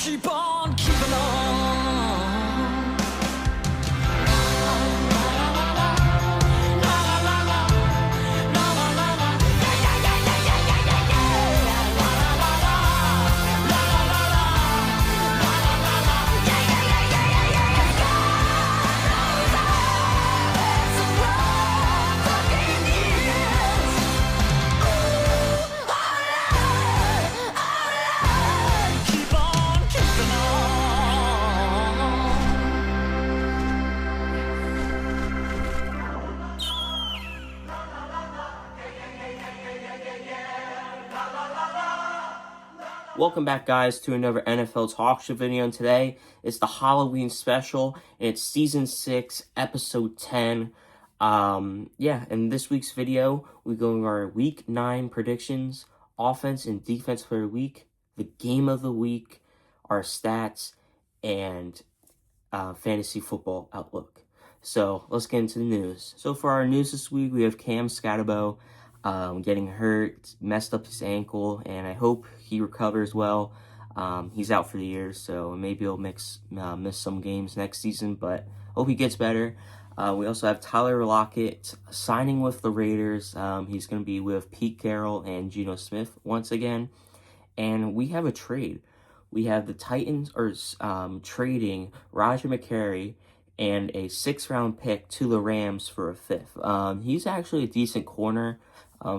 keep on keeping on. Keep on keeping on. Welcome back, guys, to another NFL Talk Show video. And today it's the Halloween special. And it's Season 6, Episode 10. In this week's video, we go over our Week 9 predictions, offense and defense for the week, the game of the week, our stats, and fantasy football outlook. So let's get into the news. So for our news this week, we have Cam Scatterbo getting hurt, messed up his ankle, and I hope he recovers well. He's out for the year, so maybe he'll miss some games next season, but hope he gets better. We also have Tyler Lockett signing with the Raiders. He's going to be with Pete Carroll and Geno Smith once again. And we have a trade. We have the Titans trading Roger McCreary and a 6th-round pick to the Rams for a 5th. He's actually a decent corner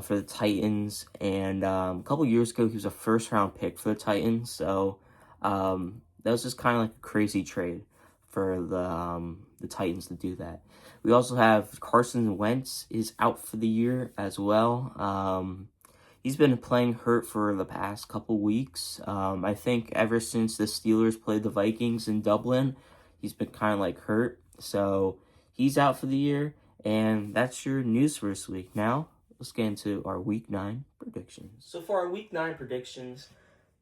for the Titans, and a couple years ago he was a 1st-round pick for the Titans. So that was just kind of like a crazy trade for the Titans to do that. We also have Carson Wentz is out for the year as well. He's been playing hurt for the past couple weeks. I think ever since the Steelers played the Vikings in Dublin, he's been kind of like hurt. So he's out for the year, and that's your news for this week. Now, let's get into our Week 9 predictions. So for our Week 9 predictions,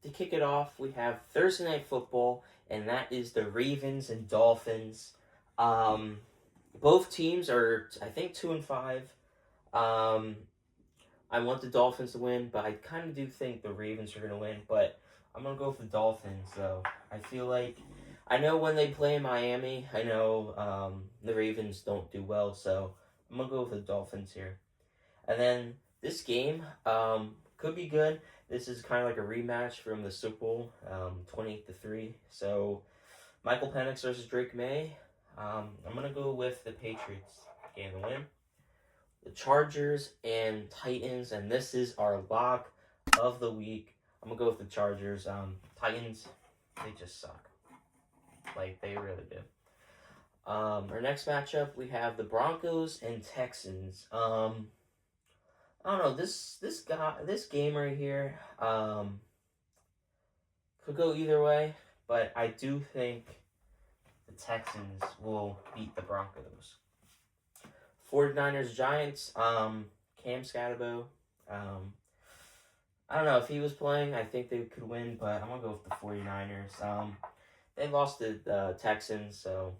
to kick it off, we have Thursday Night Football, and that is the Ravens and Dolphins. Both teams are, I think, 2-5. I want the Dolphins to win, but I kind of do think the Ravens are going to win. But I'm going to go with the Dolphins, though. I feel like, I know when they play in Miami, I know the Ravens don't do well, so I'm going to go with the Dolphins here. And then this game could be good. This is kind of like a rematch from the Super Bowl, 28-3. So Michael Penix versus Drake May. I'm going to go with the Patriots getting the win. The Chargers and Titans, and this is our lock of the week. I'm going to go with the Chargers. Titans, they just suck. Like, they really do. Our next matchup, we have the Broncos and Texans. I don't know, this game right here could go either way, but I do think the Texans will beat the Broncos. 49ers Giants, Cam Scatterbo. I don't know if he was playing, I think they could win, but I'm going to go with the 49ers. They lost to the Texans, so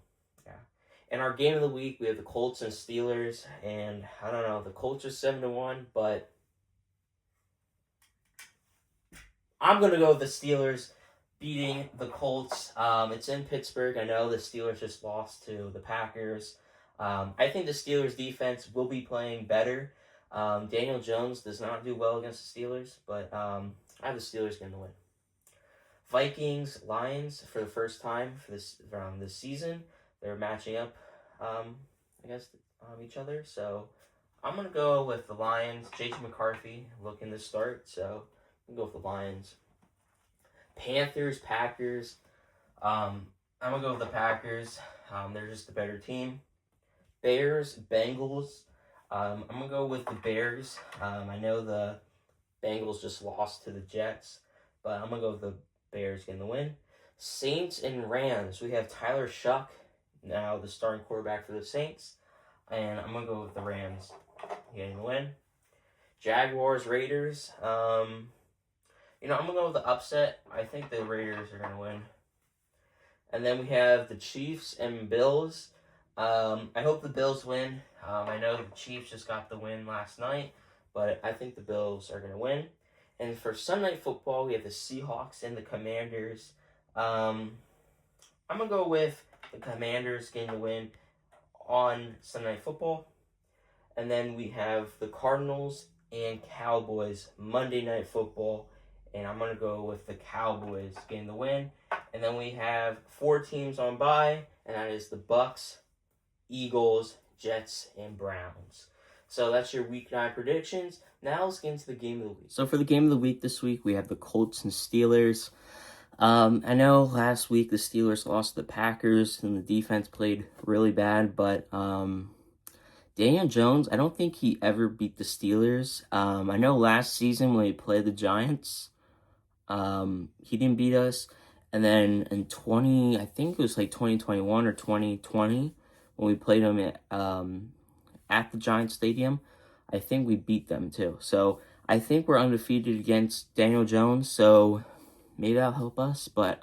yeah. In our game of the week, we have the Colts and Steelers, and I don't know, the Colts are 7-1, but I'm going to go with the Steelers beating the Colts. It's in Pittsburgh. I know the Steelers just lost to the Packers. I think the Steelers defense will be playing better. Daniel Jones does not do well against the Steelers, but I have the Steelers getting the win. Vikings, Lions for the first time for this season. They're matching up against each other. So I'm going to go with the Lions. J.J. McCarthy looking to start, so I'm going to go with the Lions. Panthers, Packers. I'm going to go with the Packers. They're just a better team. Bears, Bengals. I'm going to go with the Bears. I know the Bengals just lost to the Jets, but I'm going to go with the Bears getting the win. Saints and Rams. We have Tyler Shuck, now the starting quarterback for the Saints, and I'm going to go with the Rams getting the win. Jaguars, Raiders. I'm going to go with the upset. I think the Raiders are going to win. And then we have the Chiefs and Bills. I hope the Bills win. I know the Chiefs just got the win last night, but I think the Bills are going to win. And for Sunday Night Football, we have the Seahawks and the Commanders. I'm going to go with the Commanders getting the win on Sunday Night Football. And then we have the Cardinals and Cowboys Monday Night Football. And I'm going to go with the Cowboys getting the win. And then we have 4 teams on bye, and that is the Bucks, Eagles, Jets, and Browns. So that's your Week 9 predictions. Now let's get into the game of the week. So for the game of the week this week, we have the Colts and Steelers. I know last week the Steelers lost to the Packers, and the defense played really bad, but Daniel Jones, I don't think he ever beat the Steelers. I know last season when he played the Giants, he didn't beat us. And then in I think it was like 2021 or 2020, when we played them at the Giants Stadium, I think we beat them too. So I think we're undefeated against Daniel Jones, so maybe that'll help us. But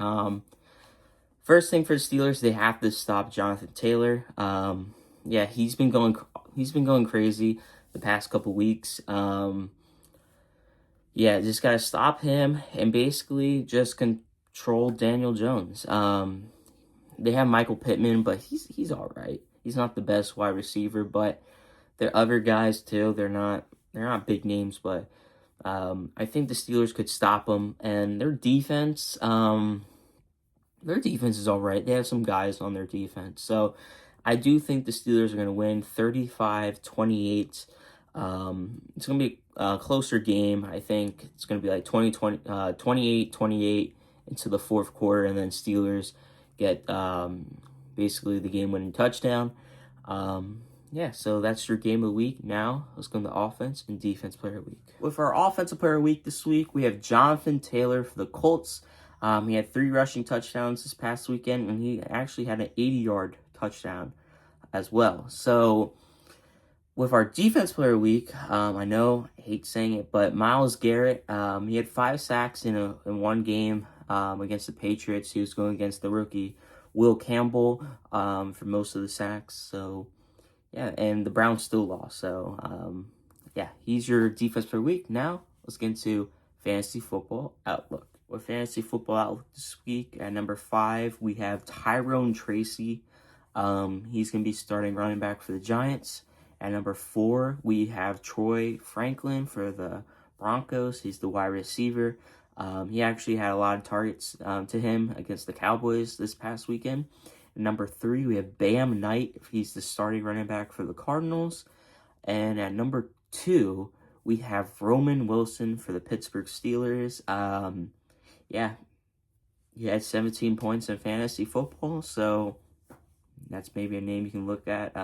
first thing for the Steelers, they have to stop Jonathan Taylor. Yeah, he's been going crazy the past couple weeks. Yeah, just gotta stop him and basically just control Daniel Jones. They have Michael Pittman, but he's all right. He's not the best wide receiver, but there are other guys too. They're not big names, but I think the Steelers could stop them. And their defense is all right. They have some guys on their defense, so I do think the Steelers are going to win 35-28. It's going to be a closer game. I think it's going to be like 28-28 into the fourth quarter, and then Steelers get basically the game-winning touchdown. Yeah, so that's your game of the week. Now, let's go to the offense and defense player of the week. With our offensive player of the week this week, we have Jonathan Taylor for the Colts. He had 3 rushing touchdowns this past weekend, and he actually had an 80-yard touchdown as well. So, with our defense player of the week, I know, I hate saying it, but Myles Garrett, he had 5 sacks in one game against the Patriots. He was going against the rookie Will Campbell for most of the sacks. So, yeah, and the Browns still lost. So, yeah, he's your defense player of the week. Now, let's get into Fantasy Football Outlook. With Fantasy Football Outlook this week, at number 5, we have Tyrone Tracy. He's going to be starting running back for the Giants. At number 4, we have Troy Franklin for the Broncos. He's the wide receiver. He actually had a lot of targets to him against the Cowboys this past weekend. At number 3, we have Bam Knight. He's the starting running back for the Cardinals. And at number 2, we have Roman Wilson for the Pittsburgh Steelers. Yeah, he had 17 points in fantasy football, so that's maybe a name you can look at.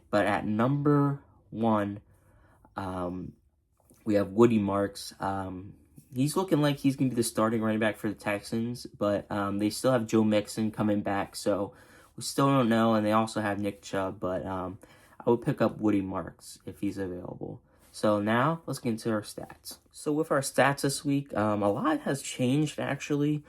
But at number 1, we have Woody Marks. He's looking like he's going to be the starting running back for the Texans, but they still have Joe Mixon coming back, so we still don't know. And they also have Nick Chubb, but I would pick up Woody Marks if he's available. So now, let's get into our stats. So with our stats this week, a lot has changed, actually.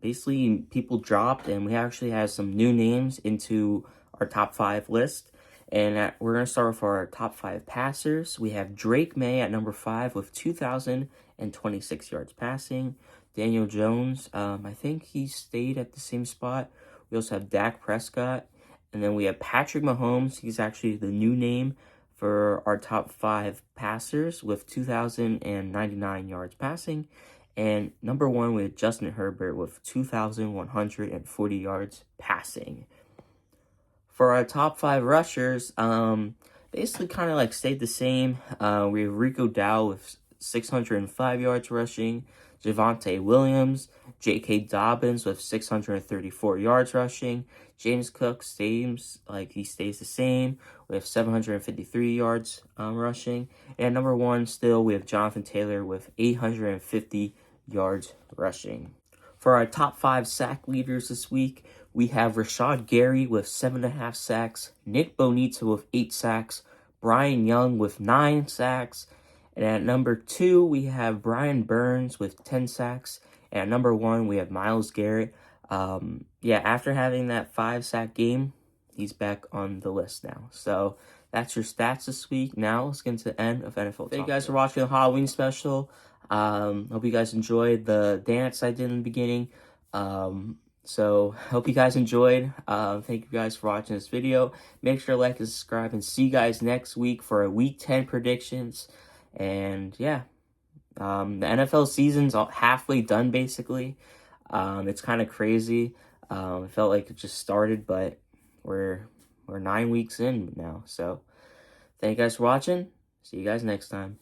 Basically, people dropped, and we actually have some new names into our top 5 list. And we're going to start with our top 5 passers. We have Drake May at number 5 with 2,026 yards passing. Daniel Jones, I think he stayed at the same spot. We also have Dak Prescott. And then we have Patrick Mahomes. He's actually the new name for our top 5 passers with 2,099 yards passing. And number 1 with Justin Herbert with 2,140 yards passing. For our top 5 rushers, basically kind of like stayed the same. We have Rico Dow with 605 yards rushing. Javonte Williams, J.K. Dobbins with 634 yards rushing. James Cook stays the same with 753 yards rushing. And number 1 still, we have Jonathan Taylor with 850 yards rushing. For our top 5 sack leaders this week, we have Rashad Gary with 7.5 sacks, Nick Bonita with 8 sacks, Brian Young with 9 sacks, and at number 2, we have Brian Burns with 10 sacks, and at number 1, we have Myles Garrett. After having that 5-sack game, he's back on the list now. So that's your stats this week. Now let's get into the end of NFL Talk. Thank you guys for watching the Halloween special. Hope you guys enjoyed the dance I did in the beginning. So hope you guys enjoyed. Thank you guys for watching this video. Make sure to like and subscribe, and see you guys next week for Week 10 predictions. And yeah, the NFL season's halfway done basically. It's kind of crazy. It felt like it just started, but we're 9 weeks in now. So thank you guys for watching. See you guys next time.